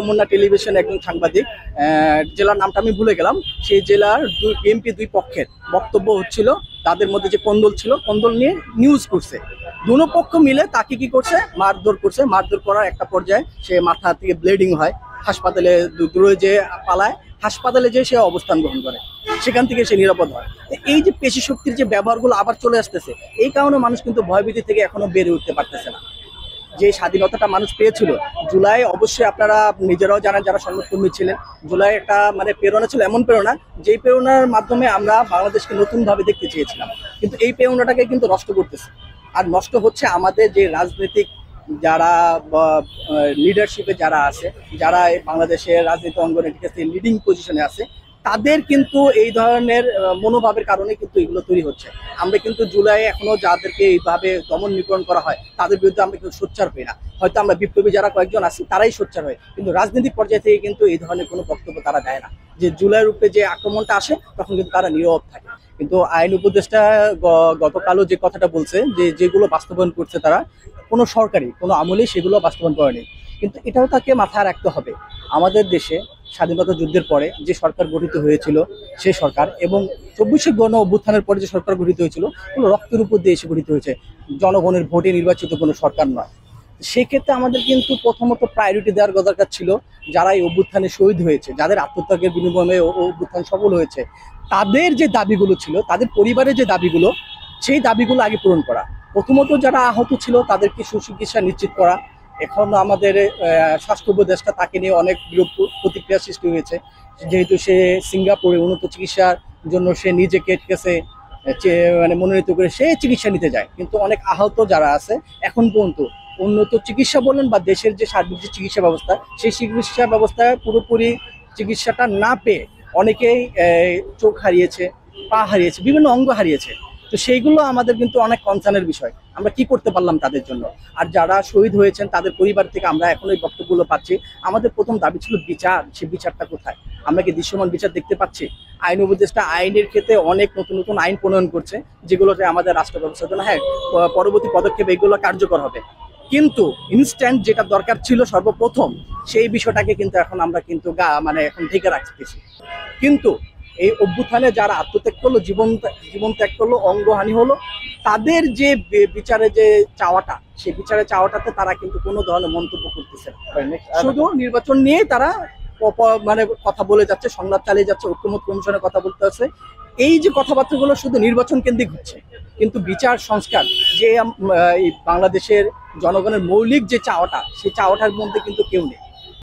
Jamuna television একজন সাংবাদিক, জেলার নামটা আমি ভুলে গেলাম, সেই জেলার বিএনপি দুই পক্ষের বক্তব্য হচ্ছিল, তাদের মধ্যে যে কোন্দল ছিল, কোন্দল নিয়ে নিউজ করছে। দুনো পক্ষ মিলে তাকে কি করছে, মারধর করছে। মারধর করার একটা পর্যায়ে সে মাথা থেকে ব্লিডিং হয়, হাসপাতালে দূরে যে পালায়, হাসপাতালে যে সে অবস্থান গ্রহণ করে, সেখান থেকে সে নিরাপদ হয়। এই যে পেশি শক্তির যে ব্যবহারগুলো আবার চলে আসতেছে, এই কারণে মানুষ কিন্তু ভয়ভীতি থেকে এখনো বেড়ে উঠতে পারতেছে না। যে স্বাধীনতাটা মানুষ পেয়েছিল জুলাই, অবশ্যই আপনারা নিজেরাও জানেন যারা সংবাদকর্মী ছিলেন, জুলাই একটা মানে প্রেরণা ছিল, এমন প্রেরণা যেই প্রেরণার মাধ্যমে আমরা বাংলাদেশকে নতুনভাবে দেখতে চেয়েছিলাম, কিন্তু এই প্রেরণাটাকে কিন্তু নষ্ট করতেছে। আর নষ্ট হচ্ছে আমাদের যে রাজনৈতিক যারা লিডারশিপে যারা আছে, যারা বাংলাদেশের রাজনীতি অঙ্গনে লিডিং পজিশনে আছে, তাদের কিন্তু এই ধরনের মনোভাবের কারণে কিন্তু এগুলো তৈরি হচ্ছে। আমরা কিন্তু জুলাই এখনো যাদেরকে এইভাবে দমন নিপীড়ন করা হয় তাদের বিরুদ্ধে আমরা কিন্তু সোচ্চার হই না। হয়তো আমরা বিপ্লবী যারা কয়েকজন আছি তারাই সোচ্চার হয়, কিন্তু রাজনৈতিক পর্যায়ে থেকে কিন্তু এই ধরনের কোনো বক্তব্য তারা দেয় না। যে জুলাইয়ের উপরে যে আক্রমণটা আসে তখন কিন্তু তারা নীরব থাকে। কিন্তু আইন উপদেষ্টা গতকালও যে কথাটা বলছে, যে যেগুলো বাস্তবায়ন করছে তারা, কোনো সরকারি কোনো আমলেই সেগুলো বাস্তবায়ন করেনি। কিন্তু এটাও তাকে মাথায় রাখতে হবে, আমাদের দেশে স্বাধীনতা যুদ্ধের পরে যে সরকার গঠিত হয়েছিল সেই সরকার, এবং 24শে গণ অভ্যুত্থানের পরে যে সরকার গঠিত হয়েছিল, কোনো রক্তের উপর দিয়ে এসে গঠিত হয়েছে, জনগণের ভোটে নির্বাচিত কোনো সরকার নয়। সেক্ষেত্রে আমাদের কিন্তু প্রথমত প্রায়োরিটি দেওয়ার দরকার ছিল যারা এই অভ্যুত্থানে শহীদ হয়েছে, যাদের আত্মত্যাগের বিনিময়ে অভ্যুত্থান সফল হয়েছে, তাদের যে দাবিগুলো ছিল, তাদের পরিবারের যে দাবিগুলো, সেই দাবিগুলো আগে পূরণ করা। প্রথমত যারা আহত ছিল তাদেরকে সুচিকিৎসা নিশ্চিত করা। এখন আমাদের স্বাস্থ্য উপদেষ্টা, তাকে নিয়ে অনেক বিরূপ প্রতিক্রিয়া সৃষ্টি হয়েছে, যেহেতু সে সিঙ্গাপুরে উন্নত চিকিৎসার জন্য সে নিজেকে মানে মনোনীত করে সে চিকিৎসা নিতে যায়, কিন্তু অনেক আহত যারা আছে এখন পর্যন্ত উন্নত চিকিৎসা বলেন বা দেশের যে সার্বিক যে চিকিৎসা ব্যবস্থা, সেই চিকিৎসা ব্যবস্থায় পুরোপুরি চিকিৎসাটা না পেয়ে অনেকেই চোখ হারিয়েছে, পা হারিয়েছে, বিভিন্ন অঙ্গ হারিয়েছে। তো সেইগুলো আমাদের কিন্তু অনেক কনসার্নের বিষয়, আমরা কি করতে পারলাম তাদের জন্য। আর যারা শহীদ হয়েছেন তাদের পরিবার থেকে আমরা এখন এই বক্তব্যগুলো পাচ্ছি। আমাদের প্রথম দাবি ছিল বিচার, সেই বিচারটা কোথায়? আমরা কি দৃশ্যমান বিচার দেখতে পাচ্ছি? আইন উপদেষ্টা আইনের ক্ষেত্রে অনেক নতুন নতুন আইন প্রণয়ন করছে, যেগুলোতে আমাদের রাষ্ট্র ব্যবস্থার জন্য পরবর্তী পদক্ষেপ এগুলো কার্যকর হবে, কিন্তু ইনস্ট্যান্ট যেটা দরকার ছিল সর্বপ্রথম, সেই বিষয়টাকে কিন্তু এখন আমরা কিন্তু মানে এখন ঢেকে রাখতেছি। কিন্তু এই অভ্যুত্থানে যারা আত্মত্যাগ করলো, জীবন ত্যাগ করলো, অঙ্গহানি হলো, তাদের যে বিচারে যে চাওয়াটা, সেই বিচারের চাওয়াটাতে তারা কিন্তু কোনো ধরনের মন্তব্য করতেছে না। শুধু নির্বাচন নিয়ে তারা মানে কথা বলে যাচ্ছে, সংলাপ চালিয়ে যাচ্ছে, ঐক্যমত কমিশনের কথা বলতে আছে। এই যে কথাবার্তাগুলো শুধু নির্বাচন কেন্দ্রিক হচ্ছে, কিন্তু বিচার সংস্কার যে বাংলাদেশের জনগণের মৌলিক যে চাওয়াটা, সেই চাওয়াটার মধ্যে কিন্তু কেউ নেই।